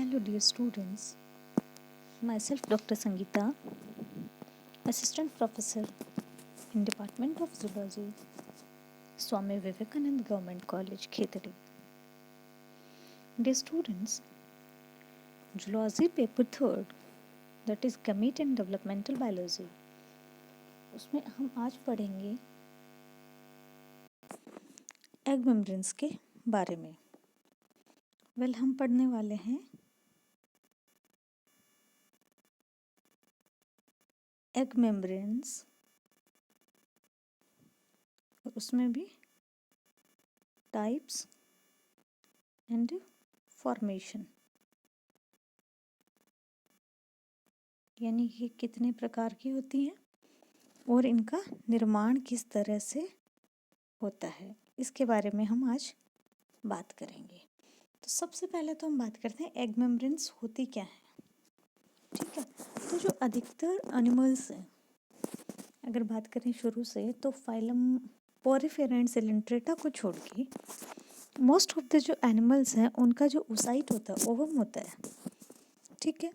Hello, dear students. Myself, Dr. Sangeeta, Assistant Professor in Department of Zoology, Swami Vivekanand Government College, Khetri. Dear students, Zoology Paper 3rd, that is Gamete and Developmental Biology. उसमें हम आज पढ़ेंगे egg membranes के बारे में। हम पढ़ने वाले हैं एग मेम्ब्रेन्स, और उसमें भी टाइप्स एंड फॉर्मेशन, यानी ये कितने प्रकार की होती हैं और इनका निर्माण किस तरह से होता है, इसके बारे में हम आज बात करेंगे। तो सबसे पहले तो हम बात करते हैं एग मेम्ब्रेन्स होती क्या है। ठीक है, तो जो अधिकतर एनिमल्स हैं, अगर बात करें शुरू से, तो फाइलम पोरिफेरा एंड सिलेंट्रेटा को छोड़ के मोस्ट ऑफ द जो एनिमल्स हैं उनका जो ओसाइट होता है, ओवम होता है। ठीक है,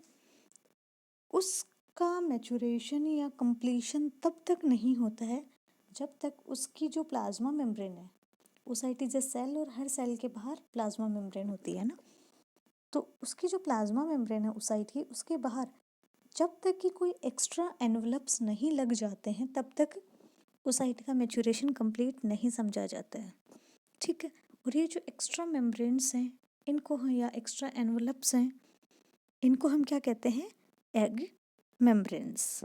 उसका मैचुरेशन या कंप्लीशन तब तक नहीं होता है जब तक उसकी जो प्लाज्मा मेम्ब्रेन है, ओसाइट इज ए सेल और हर सेल के बाहर प्लाज्मा मेम्ब्रेन होती है ना, तो उसकी जो प्लाज्मा मेम्ब्रेन है ओसाइट की, उसके बाहर जब तक कि कोई एक्स्ट्रा एनवलप्स नहीं लग जाते हैं तब तक ओसाइट का मैचुरेशन कंप्लीट नहीं समझा जाता है। ठीक है, और ये जो एक्स्ट्रा मेम्ब्रेन्स हैं इनको या एक्स्ट्रा एनवलप्स हैं, इनको हम क्या कहते हैं? Egg membranes.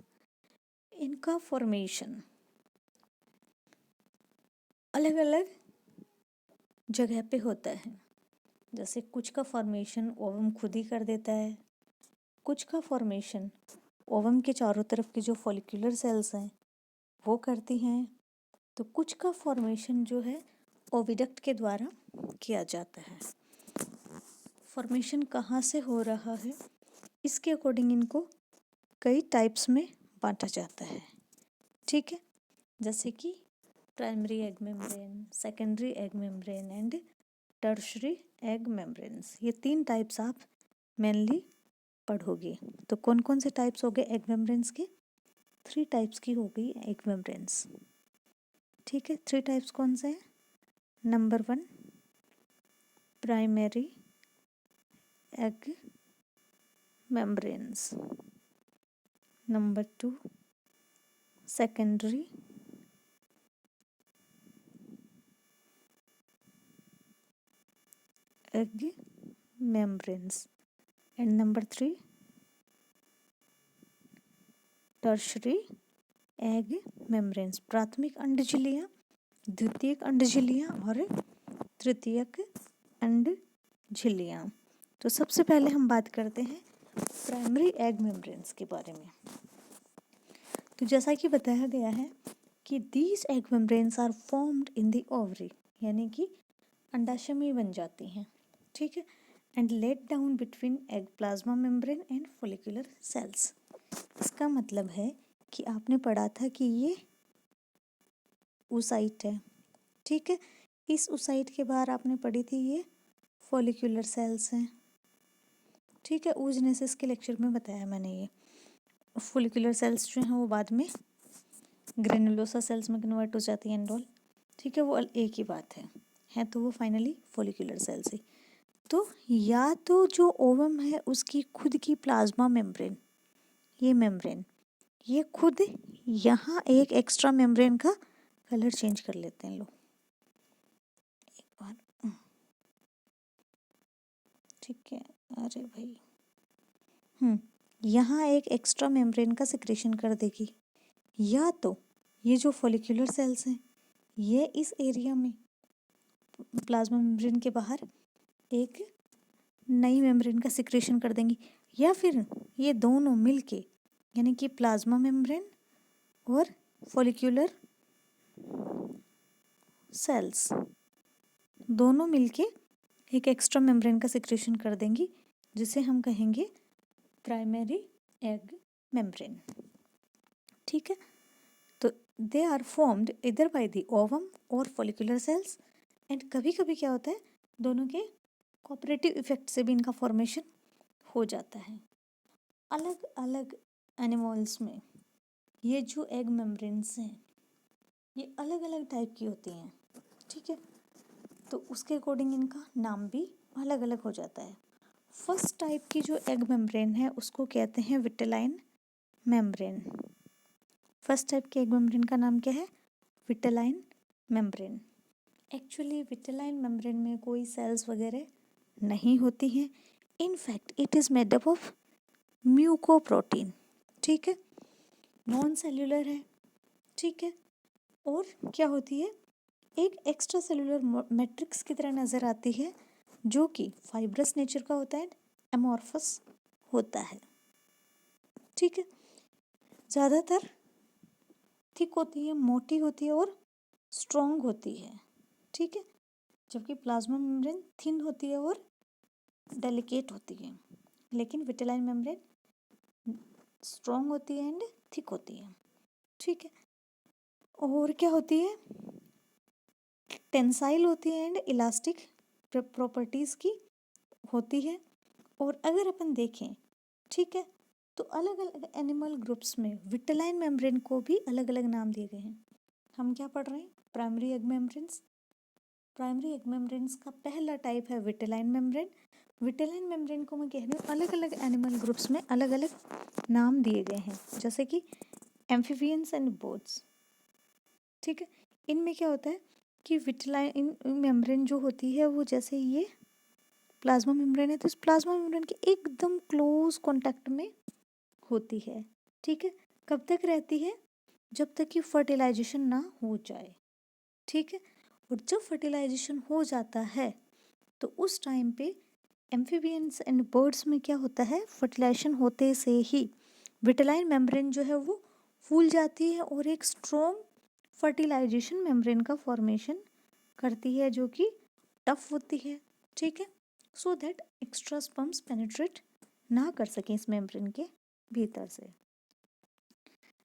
इनका फॉर्मेशन अलग अलग जगह पे होता है। जैसे कुछ का फॉर्मेशन ओवम खुद ही कर देता है, कुछ का फॉर्मेशन ओवम के चारों तरफ की जो फॉलिक्यूलर सेल्स हैं वो करती हैं, तो कुछ का फॉर्मेशन जो है ओविडक्ट के द्वारा किया जाता है। फॉर्मेशन कहाँ से हो रहा है, इसके अकॉर्डिंग इनको कई टाइप्स में बांटा जाता है। ठीक है, जैसे कि primary egg membrane, secondary egg membrane and tertiary egg membranes, ये 3 टाइप्स आप मेनली पढ़ोगे। तो कौन कौन से टाइप्स हो गए एग मेम्ब्रेन्स के? 3 टाइप्स की हो गई एग मेम्ब्रेन्स। ठीक है, 3 टाइप्स कौन से हैं? Number 1 primary egg membranes, number 2 secondary egg membranes and number 3 tertiary egg membranes. प्राथमिक अंडझिल्लियाँ, द्वितीयक अंडझिल्लियाँ और तृतीयक अंडझिल्लियाँ। तो सबसे पहले हम बात करते हैं प्राइमरी एग मेम्ब्रेन्स के बारे में। तो जैसा कि बताया गया है कि these egg membranes are formed in the ovary, यानी कि अंडाशय में बन जाती हैं। ठीक है, and let down between egg plasma membrane and follicular cells. इसका मतलब है कि आपने पढ़ा था कि ये ओसाइट है। ठीक है, इस ओसाइट के बाहर आपने पढ़ी थी ये फॉलिकुलर सेल्स हैं। ठीक है, oogenesis के लेक्चर में बताया मैंने। ये फॉलिकुलर सेल्स जो हैं वो बाद में ग्रेनुलोसा सेल्स में कन्वर्ट हो जाती हैं एंड ऑल। ठीक है, वो एक ही बात है तो वो फाइनली फॉलिकुलर सेल्स ही। तो या तो जो ओवम है उसकी खुद की प्लाज्मा मेम्ब्रेन, ये मेम्ब्रेन, ये खुद यहाँ एक एक्स्ट्रा मेम्ब्रेन का कलर चेंज कर लेते हैं लोग एक बार। ठीक है, अरे भाई, यहाँ एक एक्स्ट्रा मेम्ब्रेन का सिक्रेशन कर देगी, या तो ये जो फॉलिकुलर सेल्स हैं ये इस एरिया में प्लाज्मा मेम्ब्रेन के बाहर एक नई मेम्ब्रेन का सिक्रेशन कर देंगी, या फिर ये दोनों मिलके, यानी कि प्लाज्मा मेम्ब्रेन और फॉलिक्यूलर सेल्स दोनों मिलके एक एक्स्ट्रा मेम्ब्रेन का सिक्रेशन कर देंगी, जिसे हम कहेंगे प्राइमरी एग मेम्ब्रेन। ठीक है, तो दे आर फॉर्म्ड इधर बाय द ओवम और फॉलिकुलर सेल्स, एंड कभी कभी क्या होता है दोनों के कोऑपरेटिव इफेक्ट से भी इनका फॉर्मेशन हो जाता है। अलग अलग एनिमल्स में ये जो एग मेम्ब्रेन्स हैं ये अलग अलग टाइप की होती हैं, ठीक है। तो उसके अकॉर्डिंग इनका नाम भी अलग अलग हो जाता है। फर्स्ट टाइप की जो एग मेम्ब्रेन है उसको कहते हैं विटेलाइन मेम्ब्रेन। फर्स्ट टाइप के एग मेम्ब्रेन का नाम क्या है? Vitelline membrane. Actually vitelline membrane में कोई सेल्स वगैरह नहीं होती हैं। In fact it is made up of mucoprotein, ठीक है, नॉन सेल्यूलर है, ठीक है। और क्या होती है, एक एक्स्ट्रा सेलुलर मैट्रिक्स की तरह नज़र आती है जो कि फाइब्रस नेचर का होता है, एमॉर्फस होता है, ठीक है। ज़्यादातर थिक होती है, मोटी होती है और स्ट्रॉन्ग होती है, ठीक है। जबकि प्लाज्मा मेम्ब्रेन थिन होती है और डेलिकेट होती है, लेकिन विटेलाइन मेम्ब्रेन स्ट्रॉन्ग होती है एंड थिक होती है, ठीक है। और क्या होती है, टेंसाइल होती है एंड इलास्टिक प्रॉपर्टीज़ की होती है। और अगर अपन देखें, ठीक है, तो अलग अलग एनिमल ग्रुप्स में विटेलाइन मेम्ब्रेन को भी अलग अलग नाम दिए गए हैं। हम क्या पढ़ रहे हैं? Primary egg membranes. Primary egg membranes का पहला टाइप है विटेलाइन मेम्ब्रेन। विटेलाइन मेम्ब्रेन को मैं कह रही हूँ अलग अलग एनिमल ग्रुप्स में अलग अलग नाम दिए गए हैं, जैसे कि एम्फीबियंस एंड बर्ड्स, ठीक है। इनमें क्या होता है कि विटेलाइन मेम्ब्रेन जो होती है वो जैसे ये प्लाज्मा मेम्ब्रेन है तो इस प्लाज्मा मेम्ब्रेन के एकदम क्लोज कांटेक्ट में होती है, ठीक है। कब तक रहती है? जब तक कि फर्टिलाइजेशन ना हो जाए, ठीक है। और जब फर्टिलाइजेशन हो जाता है तो उस टाइम पे एम्फीबियंस एंड बर्ड्स में क्या होता है, फर्टिलाइजेशन होते से ही विटेलाइन मेम्ब्रेन जो है वो फूल जाती है और एक स्ट्रॉन्ग फर्टिलाइजेशन मेम्ब्रेन का फॉर्मेशन करती है जो कि टफ होती है, ठीक है, so that extra sperms penetrate ना कर सकें इस मेम्ब्रेन के भीतर से।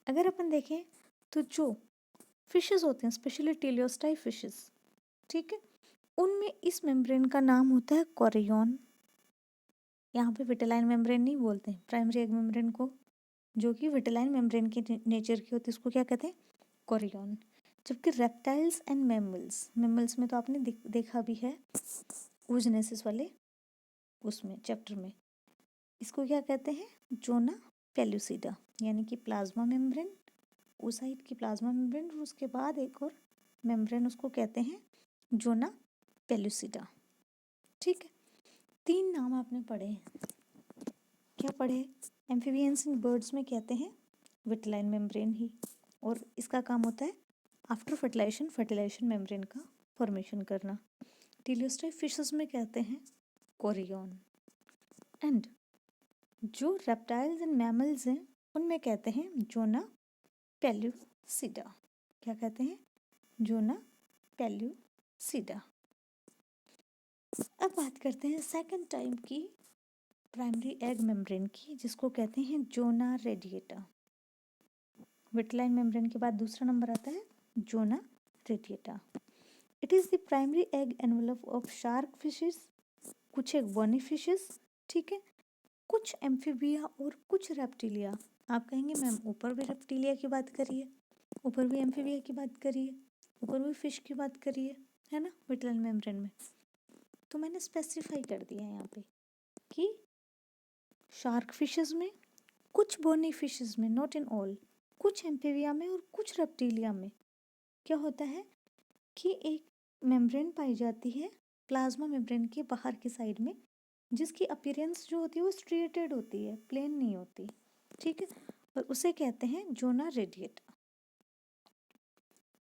अगर अपन देखें तो जो फिशेस होते हैं, स्पेशली टेलियोस्टाई फिशेस, ठीक है, उनमें इस मेम्ब्रेन का नाम होता है कोरियन। यहाँ पे विटेलाइन मेम्ब्रेन नहीं बोलते हैं प्राइमरी एग मेम्ब्रेन को, जो कि विटेलाइन मेम्ब्रेन की नेचर की होती है, इसको क्या कहते हैं? कोरियन। जबकि रेप्टाइल्स एंड मैमल्स, मैमल्स में तो आपने देखा भी है oogenesis वाले उसमें चैप्टर में, इसको क्या कहते हैं? जोना पेलुसिडा, यानी कि प्लाज्मा मेम्ब्रेन, ओसाइट की प्लाज्मा मेम्ब्रेन, और उसके बाद एक और मेम्ब्रेन उसको कहते हैं जोना पेलुसिडा, ठीक है। 3 नाम आपने पढ़े हैं, क्या पढ़े? एम्फीबियंस एंड बर्ड्स में कहते हैं विटेलाइन मेम्ब्रेन ही, और इसका काम होता है आफ्टर फर्टिलाइजेशन मेम्ब्रेन का फॉर्मेशन करना। टेलियोस्टाई फिशेस में कहते हैं कोरियन। एंड जो रेप्टाइल्स एंड मैमल्स हैं उनमें कहते हैं जोना पेलुसिडा। क्या कहते हैं? Zona pellucida. अब बात करते हैं सेकंड टाइप की प्राइमरी एग मेम्ब्रेन की, जिसको कहते हैं जोना रेडिएटा। विटेलाइन मेम्ब्रेन के बाद दूसरा नंबर आता है zona radiata. It is the primary egg envelope of shark fishes, कुछ एक बॉनी फिशेस, ठीक है, कुछ एम्फीबिया और कुछ रेप्टिलिया। आप कहेंगे मैम ऊपर भी रेप्टिलिया की बात करिए, ऊपर भी एम्फीबिया की बात करिए, ऊपर भी फिश की बात करिए, है ना, विटेलाइन मेम्ब्रेन में। तो मैंने स्पेसिफाई कर दिया है यहाँ पे कि शार्क फिशेस में, कुछ बोनी फिशेस में, नॉट इन ऑल, कुछ एम्फीबिया में और कुछ रेप्टिलिया में क्या होता है कि एक मेम्ब्रेन पाई जाती है प्लाज्मा मेम्ब्रेन के बाहर की साइड में, जिसकी अपीयरेंस जो होती है वो स्ट्रिएटेड होती है, प्लेन नहीं होती, ठीक है, और उसे कहते हैं zona radiata.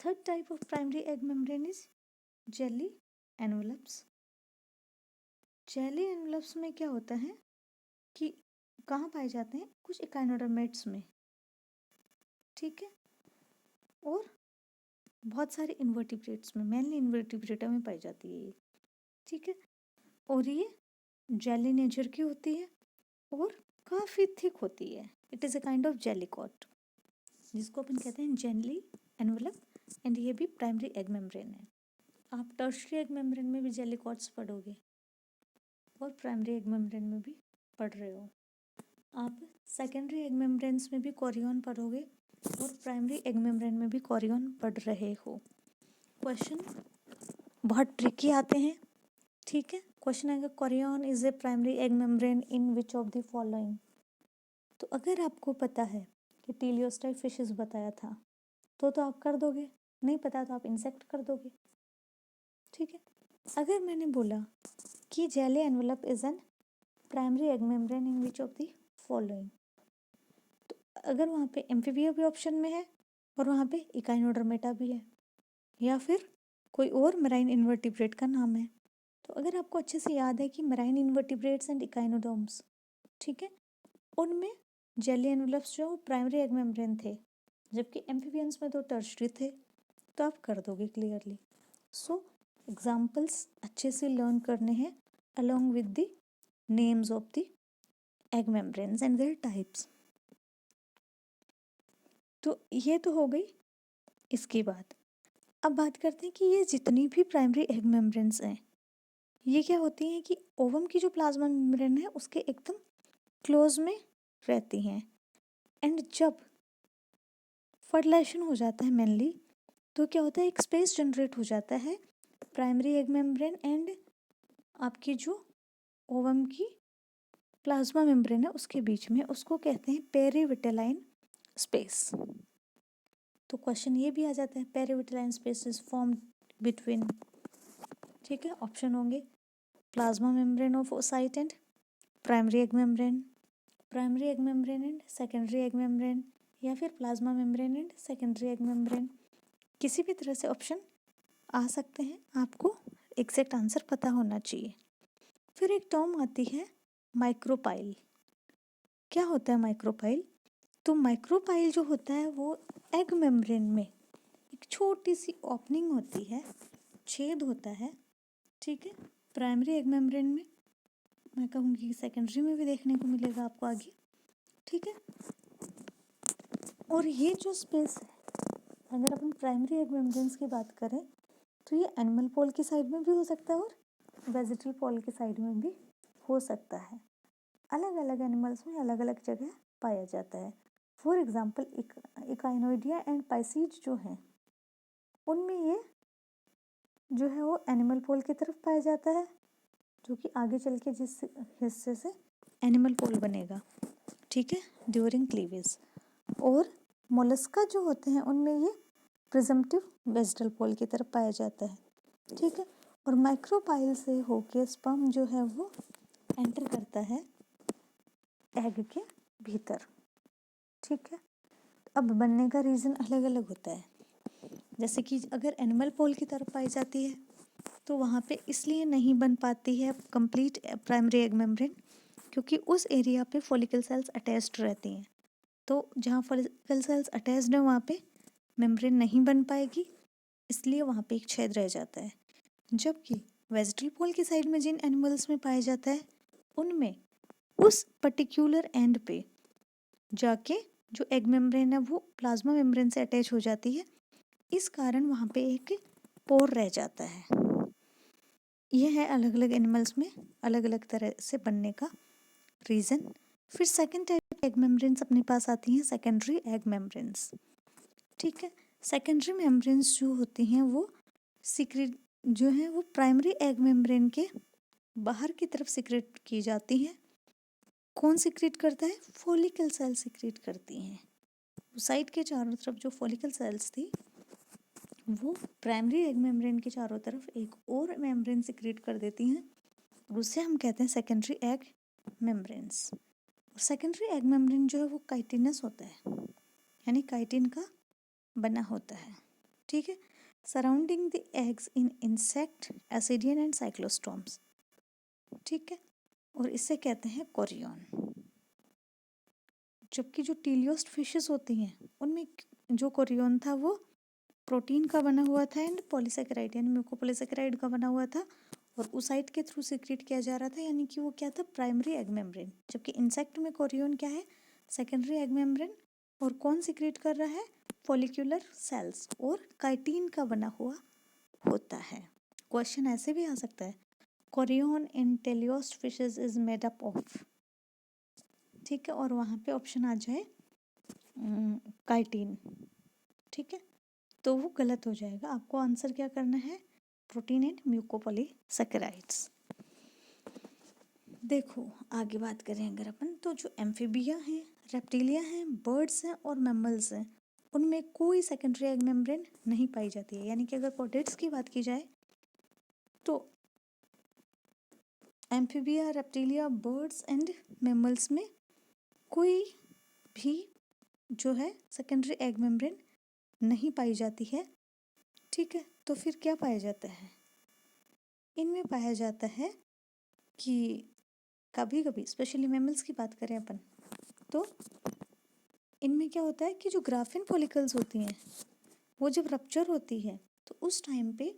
Third type of primary egg membrane is jelly envelopes. Jelly envelopes में क्या होता है कि कहाँ पाए जाते हैं? कुछ इकाइनोडर्मेट्स में, ठीक है, और बहुत सारे इन्वर्टिब्रेट्स में, मेनली इन्वर्टिब्रेटा में पाई जाती है ये, ठीक है। और ये जेली नेचर की होती है और काफ़ी थिक होती है। It is a kind of jelly coat, जिसको अपन कहते हैं जेली एनवेलप, एंड ये भी प्राइमरी एग मेम्ब्रेन है। आप टर्शियरी एग मेम्ब्रेन में भी जेलीकॉट्स पढ़ोगे और प्राइमरी एग मेम्ब्रेन में भी पढ़ रहे हो। आप सेकेंडरी एग मेम्ब्रेन्स में भी कोरियन पढ़ोगे और प्राइमरी एग मेम्ब्रेन में भी कोरियन पढ़ रहे हो। क्वेश्चन बहुत ट्रिकी आते हैं, ठीक है। क्वेश्चन आएगा Korean is a primary egg membrane in which of the following. तो अगर आपको पता है कि टीलियोस्टाइट फिशेस बताया था तो आप कर दोगे, नहीं पता तो आप इंसेक्ट कर दोगे, ठीक है। अगर मैंने बोला कि jelly envelope is an primary egg membrane in which of the following, तो अगर वहाँ पे एम्फीबिया भी ऑप्शन में है और वहाँ पे इकाइनोडर्मेटा भी है या फिर कोई और मराइन इन्वर्टिब्रेट का नाम है, तो अगर आपको अच्छे से याद है कि मराइन इन्वर्टिब्रेट्स एंड इकाइनोडर्म्स, ठीक है, उनमें जेली एनवेलप्स जो प्राइमरी एग मेम्ब्रेन थे, जबकि एम्फीबियंस में तो टर्शरी थे, तो आप कर दोगे क्लियरली। सो एग्जाम्पल्स अच्छे से लर्न करने हैं along with the names of the egg membranes and there types. तो ये तो हो गई इसकी बात। अब बात करते हैं कि ये जितनी भी प्राइमरी एग मेम्ब्रेन्स हैं, ये क्या होती हैं कि ओवम की जो प्लाज्मा मेम्ब्रेन है उसके एकदम क्लोज में रहती हैं, एंड जब फर्टिलाइजेशन हो जाता है मेनली, तो क्या होता है एक स्पेस जनरेट हो जाता है प्राइमरी एग मेम्ब्रेन एंड आपकी जो ओवम की प्लाज्मा मेम्ब्रेन है उसके बीच में, उसको कहते हैं पेरीविटेलाइन स्पेस। तो क्वेश्चन ये भी आ जाता है पेरीविटेलाइन स्पेस इज फॉर्म्ड बिटवीन, ठीक है, ऑप्शन होंगे plasma membrane of oocyte and primary egg membrane, primary egg membrane and secondary egg membrane, या फिर plasma membrane and secondary egg membrane. किसी भी तरह से ऑप्शन आ सकते हैं, आपको एग्जैक्ट आंसर पता होना चाहिए। फिर एक टर्म आती है माइक्रोपाइल। क्या होता है माइक्रोपाइल? तो माइक्रोपाइल जो होता है वो एग मेम्ब्रेन में एक छोटी सी ओपनिंग होती है, छेद होता है, ठीक है, प्राइमरी एग मेम्ब्रेन में, मैं कहूँगी सेकेंडरी में भी देखने को मिलेगा आपको आगे, ठीक है। और ये जो स्पेस है, अगर अपन प्राइमरी एग मेम्ब्रेन्स की बात करें तो ये एनिमल पोल की साइड में भी हो सकता है और वेजिटल पोल की साइड में भी हो सकता है। अलग अलग एनिमल्स में अलग अलग जगह पाया जाता है। फॉर एग्जाम्पल इकाइनोइडिया एंड पाइसीज जो हैं उनमें ये जो है वो एनिमल पोल की तरफ पाया जाता है, जो कि आगे चल के जिस हिस्से से एनिमल पोल बनेगा, ठीक है, ड्यूरिंग क्लीवेज। और मोलस्का जो होते हैं उनमें ये प्रिजम्पटिव वेजिटल पोल की तरफ पाया जाता है, ठीक है। और माइक्रोपाइल से होके स्पर्म जो है वो एंटर करता है एग के भीतर, ठीक है। अब बनने का रीज़न अलग अलग होता है, जैसे कि अगर एनिमल पोल की तरफ पाई जाती है तो वहाँ पे इसलिए नहीं बन पाती है कंप्लीट प्राइमरी एग मेम्ब्रेन, क्योंकि उस एरिया पे फॉलिकल सेल्स अटैच्ड रहती हैं। तो जहाँ फॉलिकल सेल्स अटैच्ड है वहाँ पे मेम्ब्रेन नहीं बन पाएगी, इसलिए वहाँ पे एक छेद रह जाता है। जबकि वेजिटल पोल की साइड में जिन एनिमल्स में पाया जाता है उनमें उस पर्टिकुलर एंड पे जाके जो एग मेम्ब्रेन है वो प्लाज्मा मेम्ब्रेन से अटैच हो जाती है, इस कारण वहाँ पे एक पोर रह जाता है। यह है अलग अलग एनिमल्स में अलग अलग तरह से बनने का रीज़न। फिर सेकेंड टाइप एग मेम्ब्रेन्स अपने पास आती हैं सेकेंडरी एग मेम्ब्रेन्स, ठीक है। सेकेंडरी मेम्ब्रेन्स जो होती हैं वो सीक्रेट जो है वो प्राइमरी एग मेम्ब्रेन के बाहर की तरफ सीक्रेट की जाती हैं। कौन सीक्रेट करता है? फॉलिकल सेल सीक्रेट करती हैं। साइड के चारों तरफ जो फॉलिकल सेल्स थी वो प्राइमरी एग मेम्ब्रेन के चारों तरफ एक और मेम्ब्रेन सीक्रेट कर देती हैं, उसे हम कहते हैं secondary egg membranes. Secondary egg membrane जो है वो काइटिनस होता है, यानी काइटिन का बना होता है, ठीक है, surrounding the eggs in insect, ascidian and cyclostomes, ठीक है, और इसे कहते हैं कोरियन। जबकि जो टीलियोस्ट फिशेस होती हैं उनमें जो कोरियन था वो प्रोटीन का बना हुआ था एंड पॉलीसेकेराइड यानी म्यूकोपॉलीसेकेराइड का बना हुआ था और ओसाइट के थ्रू सीक्रेट किया जा रहा था, यानी कि वो क्या था? Primary egg membrane. जबकि इंसेक्ट में कोरियन क्या है? Secondary egg membrane. और कौन सीक्रेट कर रहा है? फॉलिक्यूलर सेल्स और काइटिन का बना हुआ होता है। क्वेश्चन ऐसे भी आ सकता है, Korean in टेलियोस्ट fishes is made up of, ठीक है, और वहाँ पे ऑप्शन आ जाए काइटिन, ठीक है, तो वो गलत हो जाएगा। आपको आंसर क्या करना है, प्रोटीन एंड म्यूकोपॉलीसैकेराइड्स। देखो आगे बात करें अगर अपन, तो जो एम्फीबिया हैं, रेप्टिलिया हैं, बर्ड्स हैं और मैमल्स हैं, उनमें कोई सेकेंडरी एग मेम्ब्रेन नहीं पाई जाती है। यानी कि अगर कॉर्डेट्स की बात की जाए तो amphibia, reptilia, birds and mammals में कोई भी जो है सेकेंडरी एग मेम्ब्रेन नहीं पाई जाती है, ठीक है। तो फिर क्या पाया जाता है, इनमें पाया जाता है कि कभी कभी, स्पेशली मैमल्स की बात करें अपन, तो इनमें क्या होता है कि जो ग्राफिन फॉलिकल्स होती हैं वो जब रप्चर होती है तो उस टाइम पे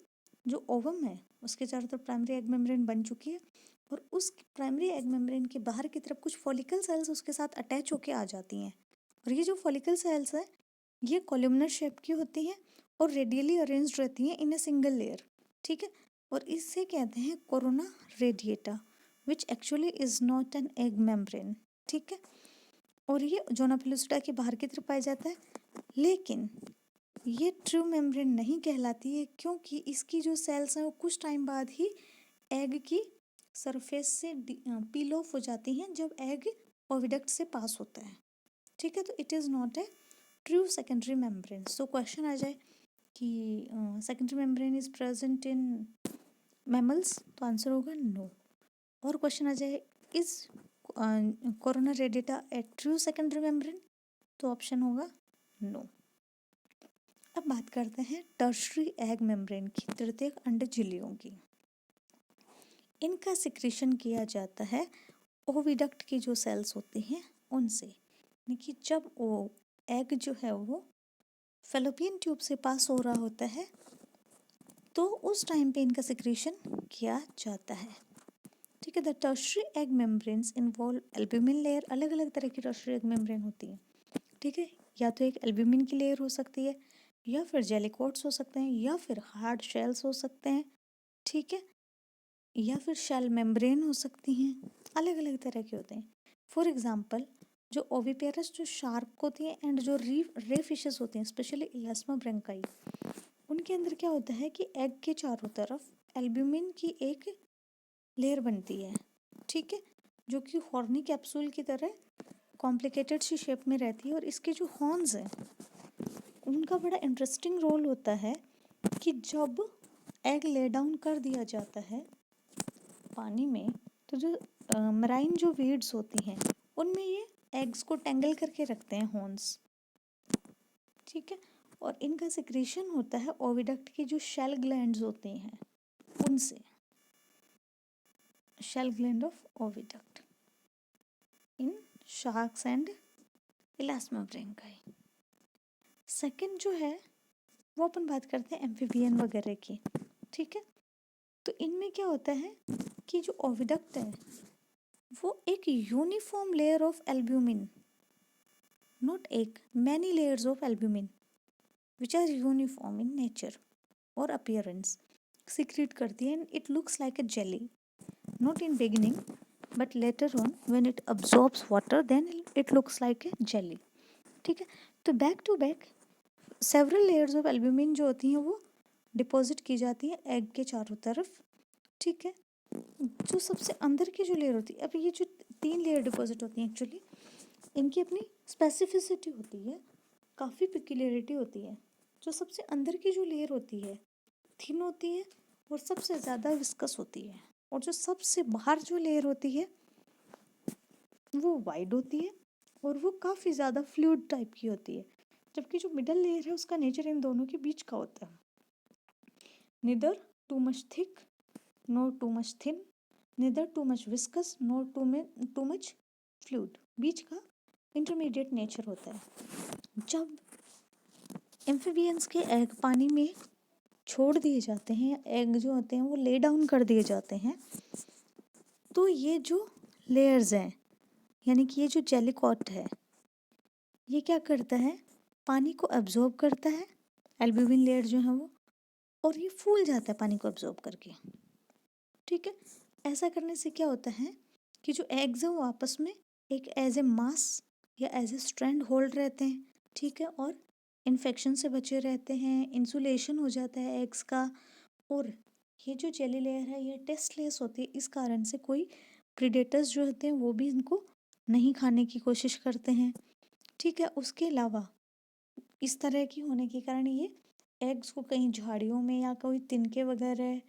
जो ओवम है उसके चारों तरफ प्राइमरी एग मेम्ब्रेन बन चुकी है, और उस प्राइमरी एग मेम्ब्रेन के बाहर की तरफ कुछ फॉलिकल सेल्स उसके साथ अटैच होके आ जाती हैं। और ये जो फॉलिकल सेल्स है ये कॉलमनर शेप की होती हैं और रेडियली अरेंज्ड रहती हैं इन ए सिंगल लेयर, ठीक है। और इससे कहते हैं corona radiata, which actually is not an egg membrane, ठीक है। और ये जोना पेलुसिडा के बाहर की तरफ पाया जाता है, लेकिन ये ट्रू मेम्ब्रेन नहीं कहलाती है क्योंकि इसकी जो सेल्स हैं वो कुछ टाइम बाद ही एग की सरफेस से पील ऑफ हो जाती हैं जब एग ओविडक्ट से पास होता है, ठीक है। तो it is not a true secondary membrane. So question आ जाए कि secondary membrane is present in mammals, तो आंसर होगा नो। और क्वेश्चन आ जाए is corona radiata a true secondary membrane, तो ऑप्शन होगा नो। अब बात करते हैं टर्शरी एग मेम्ब्रेन की, तृतीयक अंड झिल्लियों की। इनका सिक्रीशन किया जाता है ओविडक्ट की जो सेल्स होती हैं उनसे, यानी कि जब वो एग जो है वो फेलोपियन ट्यूब से पास हो रहा होता है तो उस टाइम पे इनका सिक्रीशन किया जाता है, ठीक है। The tertiary egg membranes involve albumin layer. अलग अलग तरह की टर्शरी एग मेम्ब्रेन होती है, ठीक है। या तो एक एल्ब्यूमिन की लेयर हो सकती है, या फिर जेलिकोट्स हो सकते हैं, या फिर हार्ड शेल्स हो सकते हैं, ठीक है, या फिर शेल मेम्ब्रेन हो सकती हैं। अलग अलग तरह के होते हैं। फॉर एग्जांपल जो ओविपेरस जो शार्क होती हैं एंड जो रे फिशेस होती हैं, स्पेशली इलास्मा ब्रंकाई, उनके अंदर क्या होता है कि एग के चारों तरफ एल्ब्यूमिन की एक लेयर बनती है, ठीक है, जो कि हॉर्नी कैप्सूल की तरह कॉम्प्लिकेटेड सी शेप में रहती है। और इसके जो हॉर्न्स हैं उनका बड़ा इंटरेस्टिंग रोल होता है कि जब एग ले डाउन कर दिया जाता है पानी में, तो जो मराइन जो वीड्स होती हैं उनमें ये एग्स को टेंगल करके रखते हैं हॉर्न्स, ठीक है। और इनका सिक्रीशन होता है ओविडक्ट की जो शेल ग्लैंड्स होती हैं उनसे, shell gland of oviduct in sharks and elasmobranchii. Second जो है वो अपन बात करते हैं एम्फीबियन वगैरह की, ठीक है। तो इनमें क्या होता है कि जो ओविडक्ट है वो एक uniform layer of albumin, not एक, many layers of albumin which are uniform in nature और अपीयरेंस सिक्रीट करती है, and it looks like a jelly, not in beginning but later on when it absorbs water then it looks like a jelly, ठीक है। तो back to back several layers of albumin जो होती हैं वो deposit की जाती है एग के चारों तरफ, ठीक है। जो सबसे अंदर की जो लेयर होती है, अब ये जो 3 लेयर डिपॉजिट होती हैं एक्चुअली इनकी अपनी स्पेसिफिसिटी होती है, काफ़ी पिक्युलरिटी होती है। जो सबसे अंदर की जो लेयर होती है थिन होती है और सबसे ज़्यादा विस्कस होती है, और जो सबसे बाहर जो लेयर होती है वो वाइड होती है और वो काफ़ी ज़्यादा फ्लूइड टाइप की होती है, जबकि जो मिडल लेयर है उसका नेचर इन दोनों के बीच का होता है, neither too much thick nor too much thin, neither too much viscous nor too much fluid, बीच का इंटरमीडिएट नेचर होता है। जब एम्फीबियंस के एग पानी में छोड़ दिए जाते हैं, एग जो होते हैं वो ले डाउन कर दिए जाते हैं, तो ये जो लेयर्स हैं यानी कि ये जो जेलिकॉट है ये क्या करता है, पानी को एब्जॉर्ब करता है, एल्ब्यूमिन लेयर जो है वो, और ये फूल जाता है पानी को एब्जॉर्ब करके, ठीक है। ऐसा करने से क्या होता है कि जो एग्स हैं वो आपस में एक एज ए मास या एज ए स्ट्रैंड होल्ड रहते हैं, ठीक है, और इन्फेक्शन से बचे रहते हैं, इंसुलेशन हो जाता है एग्स का। और ये जो जेली लेयर है ये टेस्टलेस होती है, इस कारण से कोई प्रीडेटर्स जो होते हैं वो भी इनको नहीं खाने की कोशिश करते हैं, ठीक है। उसके अलावा इस तरह की होने के कारण ये एग्स को कहीं झाड़ियों में या कोई तिनके वगैरह,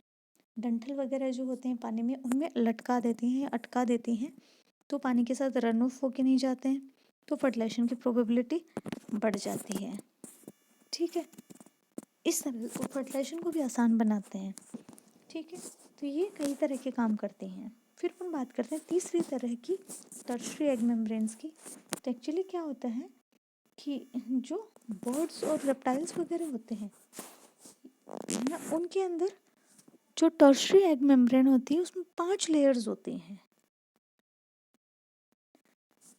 डंठल वगैरह जो होते हैं पानी में, उनमें लटका देती हैं, अटका देती हैं, तो पानी के साथ रन ऑफ होके नहीं जाते हैं, तो फर्टिलाइजेशन की प्रोबेबिलिटी बढ़ जाती है, ठीक है। इस तरह से फर्टिलाइजेशन को भी आसान बनाते हैं, ठीक है। तो ये कई तरह के काम करते हैं। फिर हम बात करते हैं तीसरी तरह की, टर्शियरी एग मेम्ब्रेन्स की। तो एक्चुअली क्या होता है कि जो बर्ड्स और रेप्टाइल्स वगैरह होते हैं ना, उनके अंदर जो टर्शियरी एग मेम्ब्रेन होती है उसमें 5 लेयर्स होती हैं।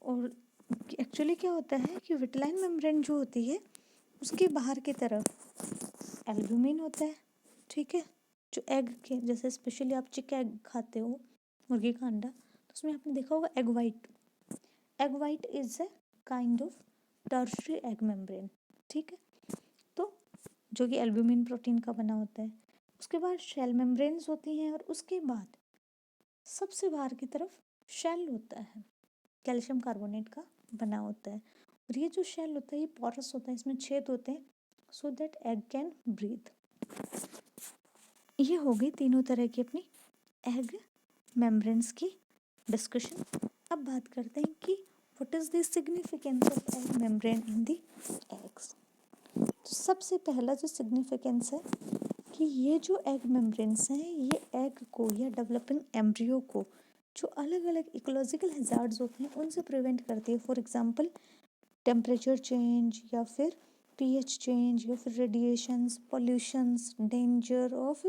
और एक्चुअली क्या होता है कि विटलाइन मेम्ब्रेन जो होती है उसके बाहर की तरफ एल्ब्यूमिन होता है, ठीक है। जो एग के जैसे स्पेशली आप चिक एग खाते हो, मुर्गी का अंडा, तो उसमें आपने देखा होगा egg white. Egg white is a kind of tertiary egg membrane, ठीक है। तो जो कि एल्ब्यूमिन प्रोटीन का बना होता है। उसके बाद शेल मेम्ब्रेन्स होती हैं, और उसके बाद सबसे बाहर की तरफ शेल होता है, कैल्शियम कार्बोनेट का बना होता है। और ये जो शेल होता है ये पोरस होता है, इसमें छेद होते हैं so that egg can breathe. ये हो गई तीनों तरह की अपनी एग मेम्ब्रेन्स की डिस्कशन। अब बात करते हैं कि what is the significance of egg membrane in the eggs. तो सबसे पहला जो सिग्निफिकेंस है कि ये जो एग मेम्ब्रेन्स हैं ये एग को या डेवलपिंग एम्ब्रियो को जो अलग अलग इकोलॉजिकल हैजार्ड्स होते हैं उनसे प्रिवेंट करती है। फॉर एग्जांपल टेम्परेचर चेंज, या फिर पीएच चेंज, या फिर radiations, pollutions, danger of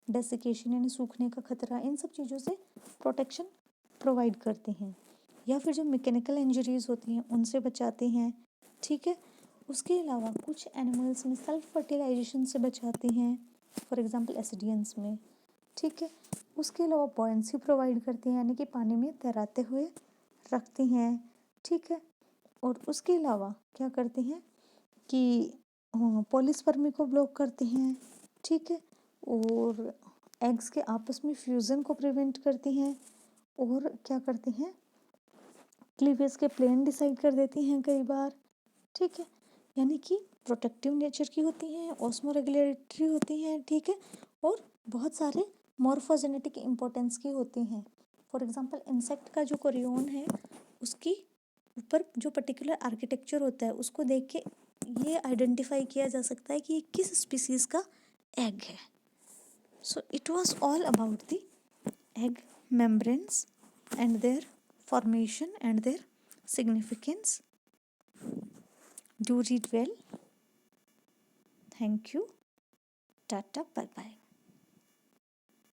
desiccation यानी सूखने का खतरा, इन सब चीज़ों से प्रोटेक्शन प्रोवाइड करते हैं। या फिर जो मैकेनिकल इंजरीज होती हैं उनसे बचाते हैं, ठीक है। उसके अलावा कुछ एनिमल्स में सेल्फ फर्टिलाइजेशन से बचाती हैं, फॉर एग्जांपल एसिडियंस में, ठीक है। उसके अलावा बॉयंसी प्रोवाइड करती हैं यानी कि पानी में तैराते हुए रखती हैं, ठीक है। और उसके अलावा क्या करती हैं कि पॉलीस्पर्मी को ब्लॉक करती हैं, ठीक है। और एग्स के आपस में फ्यूज़न को प्रिवेंट करती हैं, और क्या करती हैं क्लीवेज के प्लेन डिसाइड कर देती हैं कई बार, ठीक है। यानी कि प्रोटेक्टिव नेचर की होती हैं, ऑस्मो रेगुलेटरी होती हैं, ठीक है। और बहुत सारे मॉर्फोजेनेटिक इम्पोर्टेंस की होती हैं। फॉर एग्जांपल इंसेक्ट का जो कोरियोन है उसकी ऊपर जो पर्टिकुलर आर्किटेक्चर होता है उसको देख के ये आइडेंटिफाई किया जा सकता है कि ये किस स्पीसीज़ का एग है। So it was all about the egg membranes and their formation and their significance. Do read well. Thank you. Tata. Bye bye.